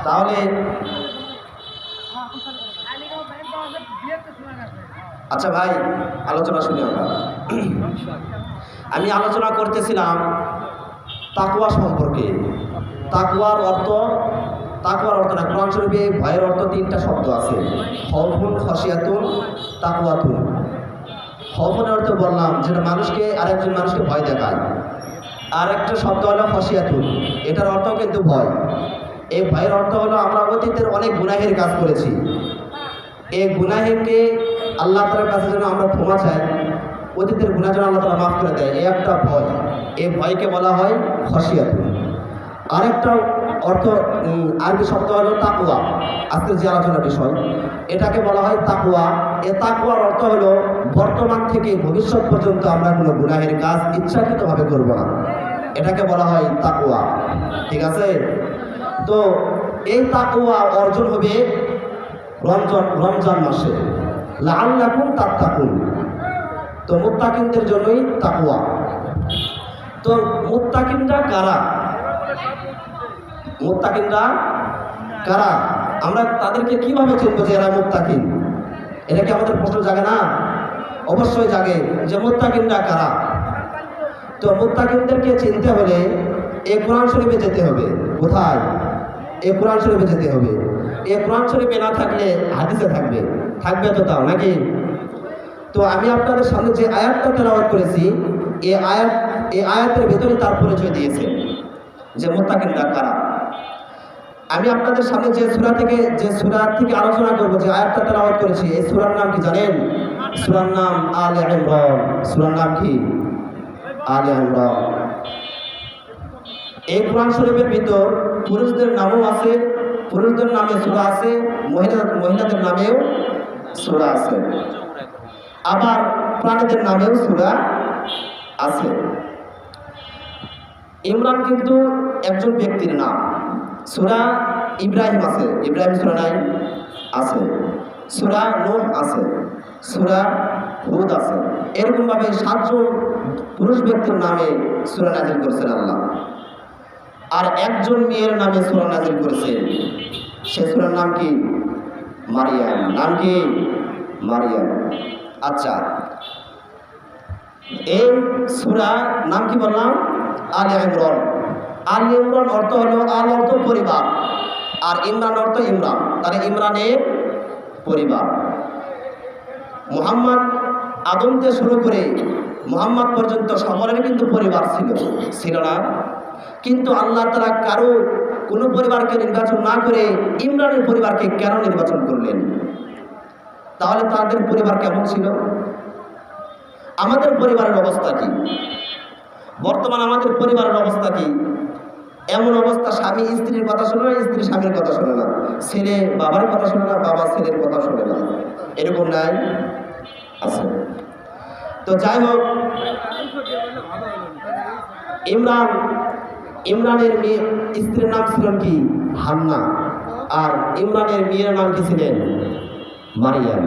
তাহলে আচ্ছা ভাই, আলোচনা শুনি আমরা। আমি আলোচনা করতেছিলাম তাকওয়া সম্পর্কে। তাকওয়ার অর্থ না, কোরআন শরীফে ভয়ের অর্থ তিনটা শব্দ আছে, খাউফুন, খাশিয়াতুন, তাকওয়াতুন। খাউফুনের অর্থ বললাম, যেটা মানুষকে আরেকজন মানুষকে ভয় দেখায়। আর একটা শব্দ হলো খাশিয়াতুন, এটার অর্থ কিন্তু ভয়। এই ভয়ের অর্থ হলো আমরা অতীতের অনেক গুনাহের কাজ করেছি, এই গুনাহেরকে আল্লাহ তাআলার কাছে যেন আমরা ক্ষমা চাই, অতীতের গুনাহ যেন আল্লাহ তাআলা মাফ করে দেয়, এই একটা ভয়। এই ভয়কে বলা হয় খাশিয়াতুন। আরেকটা অর্থ আরবি শব্দ হলো তাকওয়া, আজকের যে আলোচনার বিষয়, এটাকে বলা হয় তাকওয়া। এ তাকওয়ার অর্থ হলো বর্তমান থেকে ভবিষ্যৎ পর্যন্ত আমরা কোনো গুনাহের কাজ ইচ্ছাকৃতভাবে করব না, এটাকে বলা হয় তাকওয়া। ঠিক আছে? তো এই তাকওয়া অর্জন হবে রমজান মাসে, লাআল্লাকুম তাত্তাকুন। তো মুত্তাকিনদের জন্যই তাকওয়া। তো মুত্তাকিনরা কারা? মুত্তাকিনরা কারা? আমরা তাদেরকে কিভাবে চিনব যে এরা মুত্তাকিন? এটা কি আমাদের প্রশ্ন জাগে না? অবশ্যই জাগে, যে মুত্তাকিনরা কারা। তো মুত্তাকিনদেরকে চিনতে হলে এই কোরআন শরীফে যেতে হবে। কোথায়? এই কোরআন শরীফে যেতে হবে। এই কোরআন শরীফে না থাকলে হাদিসে থাকবে, থাকবে তো তাও নাকি? তো আমি আপনাদের সামনে যে আয়াতটা তেলাওয়াত করেছি, এই আয়াতের ভেতরে তার পরিচয় দিয়েছে যে মুত্তাকিনরা কারা। আমি আপনাদের সামনে যে সূরা থেকে আলোচনা করব, যে আয়াতটা তেলাওয়াত করেছি, এই সূরার নাম কি জানেন? সূরার নাম আলে ইমরান। সূরার নাম কি? আলে ইমরান। এই কোরআন শরীফের ভিতর পুরুষদের নামও আছে, পুরুষদের নামে সূরা আছে, মহিলাদের নামেও সূরা আছে, আবার প্রাণীদের নামেও সূরা আছে। ইমরান কিন্তু একজন ব্যক্তির নাম। সূরা ইব্রাহিম আছে, ইব্রাহিম সূরা নাই? আছে। সূরা নূহ আছে, সূরা হুদ আছে। এরকম ভাবে 7 জন পুরুষ ব্যক্তির নামে সূরা নাযিল করেছেন আল্লাহ। আর একজন মেয়ের নামে সূরা নাযিল করেছেন, সে সূরার নাম কি? মারিয়াম। নাম কি? মারিয়াম। আচ্ছা, এই সূরা নাম কি বললাম? আলে ইমরান। আলে ইমরান অর্থ হলো, আল অর্থ পরিবার, আর ইমরান অর্থ ইমরান, তাহলে ইমরানের পরিবার। মুহাম্মদ আদম থেকে শুরু করে মুহাম্মদ পর্যন্ত সকলের কিন্তু পরিবার ছিল না? কিন্তু আল্লাহ তাআলা কারো কোনো পরিবারকে নির্বাচন না করে ইমরানের পরিবারকে কেন নির্বাচন করলেন? তাহলে তাদের পরিবার কেমন ছিল? আমাদের পরিবারের অবস্থা কি? বর্তমান আমাদের পরিবারের অবস্থা কি? এমন অবস্থা, স্বামী স্ত্রীর কথা শোনে না, স্ত্রী স্বামীর কথা শোনে না, ছেলে বাবার কথা শোনে না, বাবা ছেলের কথা শোনে না। এরকম নাই? আছে। তো যাই হোক, ইমরানের স্ত্রীর নাম ছিলেন কি? হান্না। আর ইমরানের মেয়ের নাম কি ছিলেন? মারিয়াম।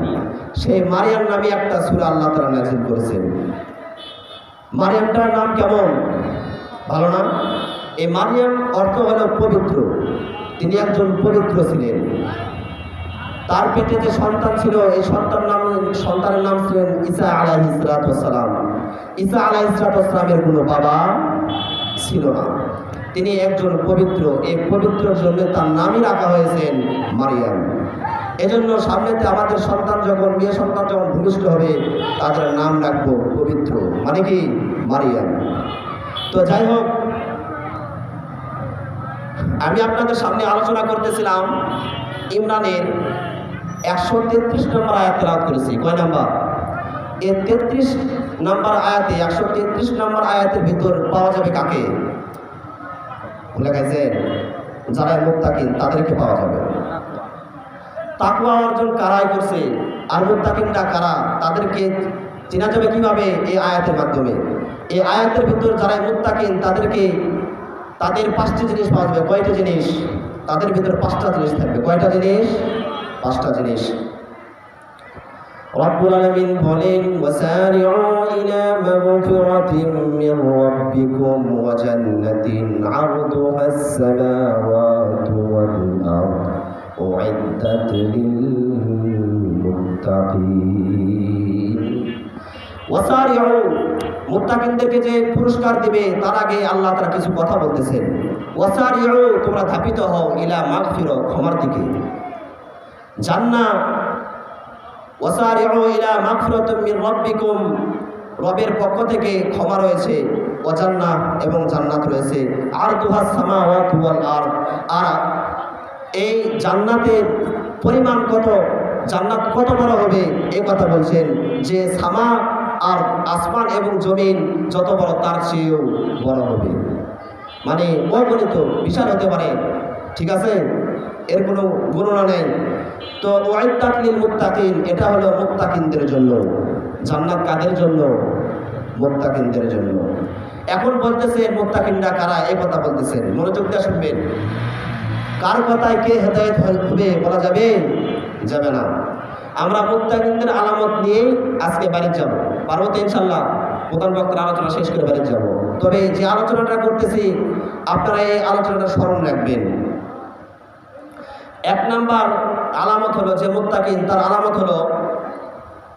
সেই মারিয়াম নামে একটা সূরা আল্লাহ তাআলা নাযিল করেছেন। মারিয়ামটার নাম কেমন? ভালো না? এই মারিয়াম অর্থ হলো পবিত্র। তিনি একজন পবিত্র ছিলেন। তার পেটে যে সন্তান ছিল, এই সন্তানের নাম ছিলেন ঈসা আলাইহিস সালাতু ওয়াস সালাম। ঈসা আলাইহিস সালাতু ওয়াস সালামের কোনো বাবা ছিল না, তিনি একজন পবিত্র। এই পবিত্রের জন্য তার নামই রাখা হয়েছেন মারিয়াম। এজন্য সামনেতে আমাদের সন্তান যখন, মেয়ে সন্তান যখন ভূমিষ্ঠ হবে, তাদের নাম রাখবো পবিত্র, মানে কি? মারিয়াম। তো যাই হোক, আমি আপনাদের সামনে আলোচনা করতেছিলাম ইমরানের 133 নম্বর আয়াত তেলাওয়াত করেছি। কয় নাম্বার? এই 33 নম্বর আয়াতে, 133 নম্বর আয়াতের ভিতর পাওয়া যাবে কাকে? ভুলে গেছেন? যারা মুত্তাকিন তাদেরকে পাওয়া যাবে। তাকওয়া অর্জন কারাই করছে, আর মুত্তাকিনরা কারা, তাদেরকে চেনা যাবে কিভাবে? এই আয়াতের মাধ্যমে। এই আয়াতের ভিতর যারা মুত্তাকিন তাদেরকে, তাদের 5টি জিনিস পাওয়া যাবে। কয়টা জিনিস? তাদের ভিতর 5টা জিনিস থাকবে। কয়টা জিনিস? 5টা জিনিস। রব্বুল আলামিন বলেন, ওয়াসারিউ ইলা মাগফিরাতিন মির রাব্বিকুম ওয়া জান্নাতিন আরদুহাস সামাওয়াতু উইদ্দাত লিল মুত্তাকিন। ওয়াসারিউ, মুত্তাকিনদেরকে যে পুরস্কার দিবে তার আগে আল্লাহ তাআলা কিছু কথা বলতেছেন। ওয়াসারিউ, তোমরা ধাবিত হও ইলা মাগফিরা, ক্ষমার দিকে। জান্নাত, ওয়াসারিউ ইলা মাগফিরাতিন মির রাব্বিকুম, রবের পক্ষ থেকে ক্ষমা রয়েছে। ওয়া জান্নাহ, এবং জান্নাত রয়েছে। আরদুহাস সামাওয়াতু ওয়াল আরদ, আর এই জান্নাতের পরিমাণ কত, জান্নাত কত বড় হবে এই কথা বলছেন যে সামা আর আসমান এবং জমিন যত বড় তার চেয়েও বড় হবে, মানে অগণিত বিশাল হতে পারে। ঠিক আছে, এর কোনো গণনা নেই। তো উইদ্দাত লিল মুত্তাকিন, এটা হলো মুত্তাকিনদের জন্য। জান্নাত কাদের জন্য? মুত্তাকিনদের জন্য। এখন বলতেছে মুত্তাকিনরা কারা, এই কথা বলতেছেন, মনোযোগ দিয়ে শুনবেন। কার কথায় কে হেদায়েত হবে বলা যাবে? যাবে না। আমরা মুত্তাকিনদের আলামত নিয়ে আজকে বাড়ি যাব, পারবো তো ইনশাল্লাহ? প্রধান বক্তার আলোচনা শেষ করে বাড়ি যাব। তবে যে আলোচনাটা করতেছি আপনারা এই আলোচনাটা স্মরণ রাখবেন। এক নাম্বার আলামত হলো যে মুত্তাকিন, তার আলামত হলো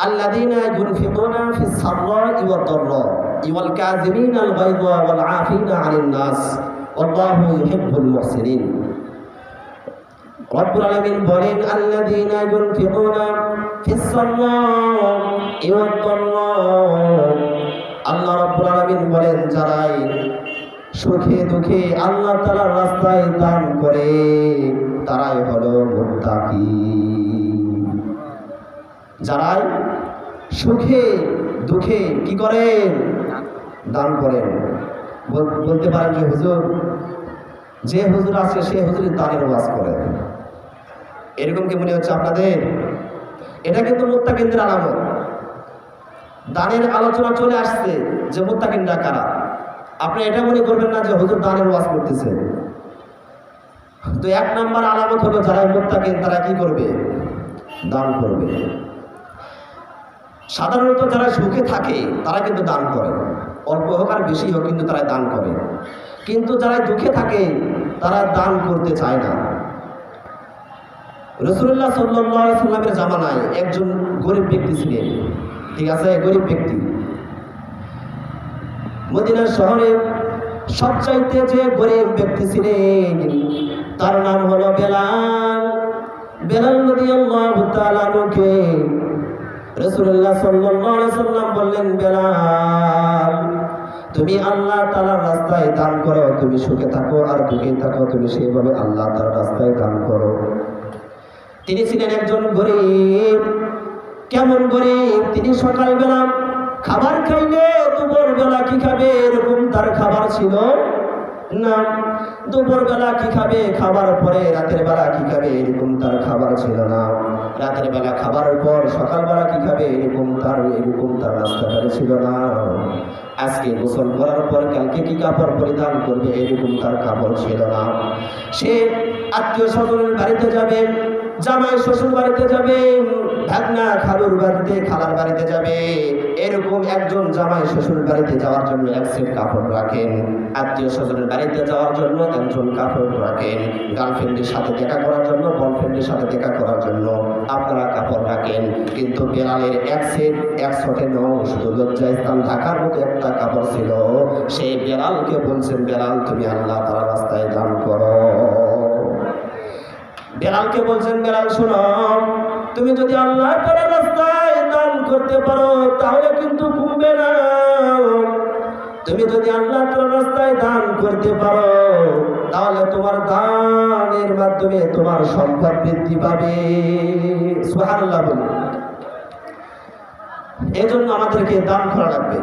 আল্লাযীনা ইউনফিকুনা ফিস সাররা'i ওয়াদ দাররা'i ওয়াল কাযিমিনাল গায়যা ওয়াল আফিনা 'আনিন নাস ওয়াল্লাহু ইউহিব্বুল মুহসিনিন। রব্বুল আলামিন বলেন আল্লাযীনা ইউনফিকুনা ফিস সাররা'i ওয়াদ দাররা'i, আল্লাহ রব্বুল আলামিন বলেন যারাই সুখে দুঃখে আল্লাহ তাআলার রাস্তায় দান করে তারাই হলো মুত্তাকিন। যারাই সুখে দুঃখে কি করেন? দান করেন। বলতে পারেন যে হুজুর, যে হুজুর আছে সে হুজুরের দানের ওয়াজ করে, এরকম কি মনে হচ্ছে আপনাদের? এটা কিন্তু মুত্তাকিনদের আলামত। দানের আলোচনা চলে আসছে যে মুত্তাকিনরা কারা। আপনি এটা মনে করবেন না যে হুজুর দানের ওয়াজ করতেছে। তো এক নাম্বার আলামত হলো যারা মুত্তাকিন তারা কি করবে? দান করবে। সাধারণত যারা সুখে থাকে তারা কিন্তু দান করে, অল্প হোক আর বেশি হোক কিন্তু তারা দান করে। কিন্তু যারা দুঃখে থাকে তারা দান করতে চায় না। রাসূলুল্লাহ সাল্লাল্লাহু আলাইহি সাল্লামের জামানায় একজন গরিব ব্যক্তি ছিলেন। ঠিক আছে, গরিব ব্যক্তি। মদিনা শহরে সবচাইতে যে গরিব ব্যক্তি ছিলেন তার নাম হলো বেলাল। বেলাল রাদিয়াল্লাহু তাআলা আনহুকে রাসূলুল্লাহ সাল্লাল্লাহু আলাইহি সাল্লাম বললেন, বেলাল তুমি আল্লাহ তাআলার রাস্তায় দান করো, তুমি সুখে থাকো আর দুঃখে থাকো, তুমি সেইভাবে আল্লাহ তাআলার রাস্তায় দান করো। তিনি ছিলেন একজন গরিব। কেমন গরিব? তিনি সকালবেলা খাবার খাইলে দুপুরবেলা কি খাবে এরকম তার খাবার ছিল না। দুপুরবেলা কি খাবে, খাবার পরে রাতের বেলা কি খাবে এরকম তার খাবার ছিল না। রাতের বেলা খাবারের পর সকালবেলা কি খাবে এরকম তার রাস্তাঘাটে ছিল না। আজকে গোসল করার পর কালকে কি কাপড় পরিধান করবে এরকম তার কাপড় ছিল না। সে আত্মীয় স্বজনের বাড়িতে যাবে, জামাই শ্বশুর বাড়িতে যাবে, ভাগনা খালুর বাড়িতে খালার বাড়িতে যাবে, এরকম একজন জামাই শ্বশুর বাড়িতে যাওয়ার জন্য এক সেট কাপড় রাখেন, আত্মীয় স্বজনের বাড়িতে যাওয়ার জন্য একজন কাপড় রাখেন, গার্লফ্রেন্ডের সাথে দেখা করার জন্য বয়ফ্রেন্ডের সাথে দেখা করার জন্য আপনারা কাপড় রাখেন। কিন্তু বেলালের এক সেট এক শটে নয়, শুধু লজ্জাস্থান ঢাকার মতো একটা কাপড় ছিল। সেই বেলালকে বলছেন, বেলাল তুমি আল্লাহ তাআলার রাস্তায় দান করো। বেলালকে বলছেন, বেলাল শোনো, তুমি যদি আল্লাহ তাআলার রাস্তায় দান করতে পারো তাহলে কিন্তু কমবে না। তুমি যদি আল্লাহ তাআলার রাস্তায় দান করতে পারো তাহলে তোমার দানের মাধ্যমে তোমার সম্পদ বৃদ্ধি পাবে। সুবহানাল্লাহ বলুন। এজন্য আমাদেরকে দান করা লাগবে।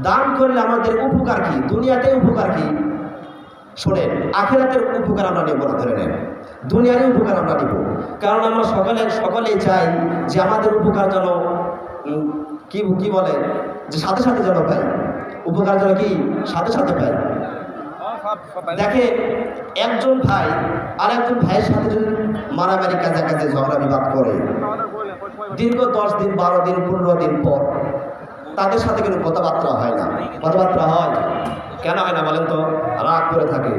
দান করলে আমাদের উপকার কি? দুনিয়াতে উপকার কি? শোনেন, আখিরাতের উপকার আমরা নেব না, ধরে নেন। দুনিয়ারই উপকার আমরা নিব, কারণ আমরা সকলেই চাই যে আমাদের উপকার যেন কি বলে যে সাথে সাথে যেন পাই, উপকার যেন কি সাথে সাথে পাই। দেখে একজন ভাই আর একজন ভাইয়ের সাথে যদি মারামারি কাছাকাছি ঝগড়া বিবাদ করে, দীর্ঘ 10 দিন 12 দিন 15 দিন পর তাদের সাথে কিন্তু কথাবার্তা হয় না। কথাবার্তা হয় কেন হয় না বলেন তো? রাগ করে থাকে,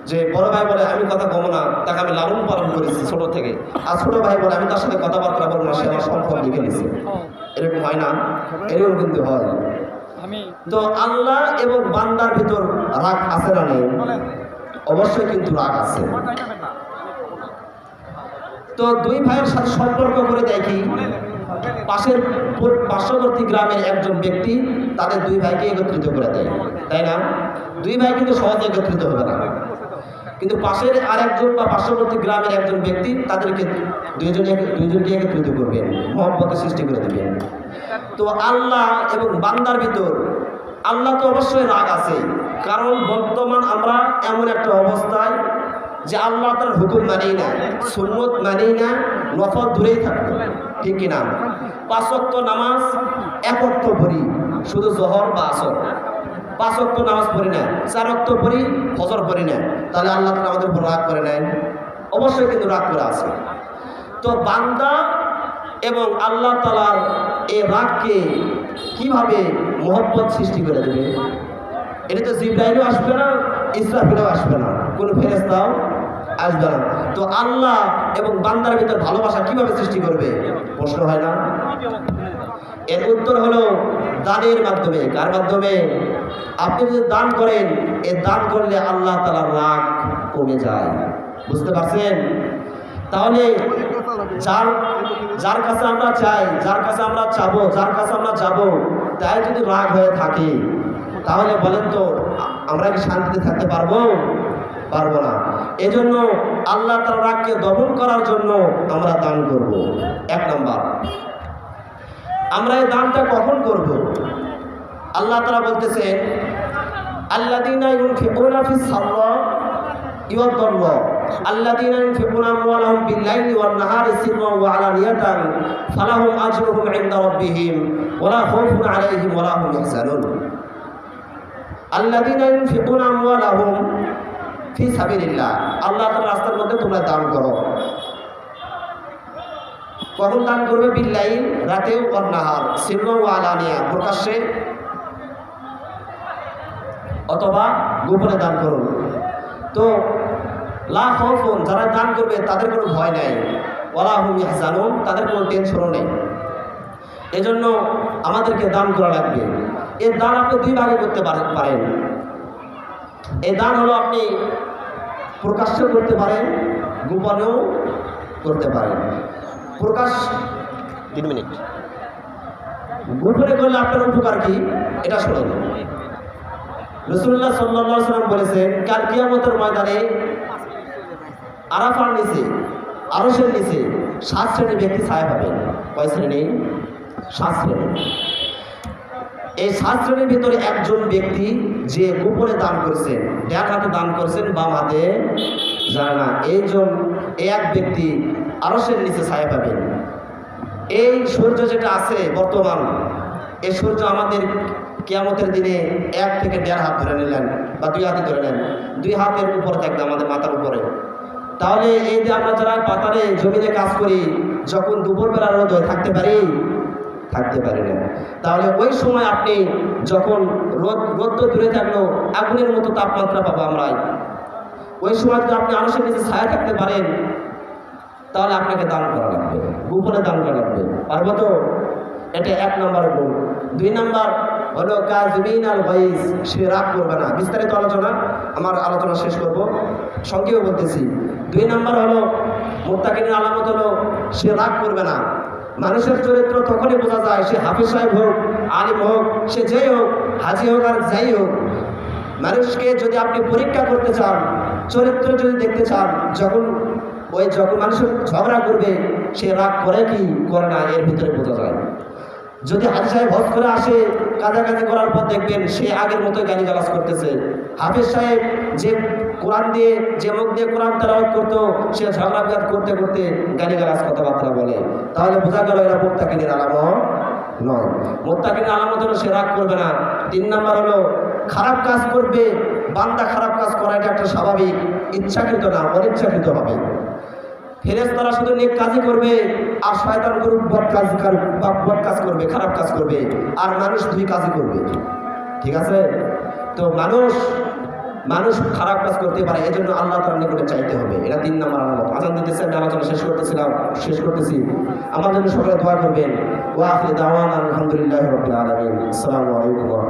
যে বড় ভাই বলে আমি কথা কমো না, তাকে আমি লালন পালন করেছি ছোট থেকে, আর ছোট ভাই বলে আমি তার সাথে কথাবার্তা বলবো না, সে আমার সম্পদ লিখে নিছে। এরকম হয় না? এরকম কিন্তু হয়। তো আল্লাহ এবং বান্দার ভিতর রাগ আছে না নেই? অবশ্যই কিন্তু রাগ আছে। তো দুই ভাইয়ের সাথে সম্পর্ক করে দেখি, পার্শ্ববর্তী গ্রামের একজন ব্যক্তি তাদের দুই ভাইকে একত্রিত করে দেয়, তাই না? দুই ভাই কিন্তু সহজে একত্রিত হবে না, কিন্তু পাশের আরেকজন বা পার্শ্ববর্তী গ্রামের একজন ব্যক্তি তাদেরকে দুইজনকে একত্রিত করবেন, মহব্বতের সৃষ্টি করে দেবেন। তো আল্লাহ এবং বান্দার ভিতর আল্লাহ তো অবশ্যই রাগ আছে, কারণ বর্তমান আমরা এমন একটা অবস্থায় যে আল্লাহ তার হুকুম মানেই না, সুন্নত মানেই না, নফল দূরেই থাকতো, ঠিক কিনা? 5 ওয়াক্ত নামাজ 1 ওয়াক্ত পড়ি, শুধু জোহর বা আসর। 5 ওয়াক্ত নামাজ পড়ি না, 4 ওয়াক্ত পড়ি, ফজর পড়ি না, তাহলে আল্লাহ তাআলা আমাদের উপর রাগ করে নেন? অবশ্যই কিন্তু রাগ করে আছে। তো বান্দা এবং আল্লাহ তাআলার এই রাগকে কিভাবে মহব্বত সৃষ্টি করে দেবে? এটা তো জিবরাইলও আসবে না, ইসরাফিলও আসবে না, কোনো ফেরেশতাও আসবে না। তো আল্লাহ এবং বান্দার ভিতর ভালোবাসা কিভাবে সৃষ্টি করবে? প্রশ্ন হয় না? এর উত্তর হলো দানের মাধ্যমে। কার মাধ্যমে? আপনি যদি দান করেন, এ দান করলে আল্লাহ তাআলার রাগ কমে যায়। বুঝতে পারছেন? তাহলে যার কাছে আমরা চাই, যার কাছে আমরা চাবো, যার কাছে আমরা যাবো, তাই যদি রাগ হয়ে থাকে, তাহলে বলেন তো আমরা কি শান্তিতে থাকতে পারবো? পারবো না। এজন্য আল্লাহ তাআলার রাগকে দমন করার জন্য আমরা দান করব। 1 নাম্বার, আমরা এই দানটা কখন করব? আল্লাহ তাআলা বলতেছেন, আল্লাযীনা ইউনফিকুনা ফিস সাররা ওয়াদ দাররা, আল্লাযীনা ইউনফিকুনা আমওয়ালাহুম বিল-লাইলি ওয়ান-নাহারি সিররান ওয়া আলানিয়াতান ফালাহুম আজরুহুম ইনদা রাব্বিহিম ওয়া লা খাউফুন আলাইহিম ওয়া লা হুম ইয়াহজানুন। আল্লাযীনা ইউনফিকুনা আমওয়ালাহুম ফি সাবিলিল্লাহ, আল্লাহ তাআলার রাস্তার মধ্যে তোমরা দান করো। কখন দান করবে? বিল-লাইল, রাতে, ওয়ান-নাহার, সিররান ওয়া আলানিয়া, প্রকাশ্যে অথবা গোপনে দান করুন। তো লা খাউফুন, যারা দান করবে তাদের কোনো ভয় নাই, ওয়া লা হুম ইয়াহজানুন, তাদের কোনো টেনশনও নেই। এজন্য আমাদেরকে দান করা লাগবে। এই দান আপনি 2 ভাগে করতে পারেন। এই দান হলো আপনি প্রকাশ্যেও করতে পারেন, গোপনেও করতে পারেন। প্রকাশ 3 মিনিট। গোপনে করলে আপনার উপকার কি? এটা শুনুন। রাসূলুল্লাহ সাল্লাল্লাহু আলাইহি ওয়াসাল্লাম বলেছেন, কাল কিয়ামতের ময়দানে আরাফার নিচে, আরশের নিচে 7 শ্রেণীর ব্যক্তি ছায়া পাবেন। কয় শ্রেণী? 7 শ্রেণী। এই 7 শ্রেণীর ভিতরে একজন ব্যক্তি যে গোপনে দান করেছেন, ডান হাতে দান করেছেন, বাম হাতে জানে না, এই এক ব্যক্তি আরশের নিচে ছায়া পাবেন। এই সূর্য যেটা আছে বর্তমান, এই সূর্য আমাদের কিয়ামতের দিনে 1 থেকে 1.5 হাত ধরে নিলেন, বা 2 হাতে ধরে নেন, 2 হাতের উপর থাকবে আমাদের মাথার উপরে। তাহলে এই যে আমরা যারা পাতারে জমিনে কাজ করি, যখন দুপুরবেলা রোদ হয় থাকতে পারি? থাকতে পারি না। তাহলে ওই সময় আপনি যখন রোদ তো দূরে থাকলো, আগুনের মতো তাপমাত্রা পাবো আমরা। ওই সময় যদি আপনি আরশের নিচে ছায়া থাকতে পারেন, তাহলে আপনাকে দান করা লাগবে, গোপনে দান করা লাগবে। পারবো তো? এটা 1 নম্বর গুণ। 2 নম্বর হলো কাযিমিন আল গাইজ, সে রাগ করবে না। বিস্তারিত আলোচনা, আমার আলোচনা শেষ করব, সংক্ষেপে বলতেছি। 2 নম্বর হলো মুত্তাকিনের আলামত হলো সে রাগ করবে না। মানুষের চরিত্র তখনই বোঝা যায়, সে হাফেজ সাহেব হোক, আলিম হোক, সে যেই হোক, হাজি হোক আর যাই হোক। মানুষকে যদি আপনি পরীক্ষা করতে চান, চরিত্র যদি দেখতে চান, যখন মানুষের ঝগড়া করবে, সে রাগ করে কি করে না, এর ভিতরে বোঝা যায়। যদি হাজি সাহেব হজ করে আসে, কাজাকাজি করার পর দেখবেন সে আগের মতোই গালিগালাজ করতেছে। হাফেজ সাহেব যে কোরআন দিয়ে, যে মুখ দিয়ে কোরআন তেলাওয়াত করতো, সে ঝগড়া বিবাদ করতে করতে গালিগালাজ কথাবার্তা বলে। তাহলে বোঝা গেল এরা মুত্তাকিনের আলামত নয়। মুত্তাকিনের আলামত হলো সে রাগ করবে না। 3 নম্বর হলো খারাপ কাজ করবে। বান্দা খারাপ কাজ করা এটা একটা স্বাভাবিক, ইচ্ছাকৃত না, অনিচ্ছাকৃত হবে। ফেরেশতারা শুধু নেক কাজই করবে, আর শয়তান গ্রুপ বদ কাজ করবে, খারাপ কাজ করবে, আর মানুষ 2 কাজই করবে। ঠিক আছে? তো মানুষ মানুষ খারাপ কাজ করতে পারে, এই জন্য আল্লাহ তাআলার নিকটে চাইতে হবে। এটা 3 নম্বর আলামত। আযান দিতেছে, আমি আলোচনা শেষ করতেছি। আমার জন্য সকলে দোয়া করবেন। ওয়া আখিরু দাওয়ানা আলহামদুলিল্লাহি রাব্বিল আলামিন। আসসালামু আলাইকুম ওয়া রাহমাতুল্লাহ।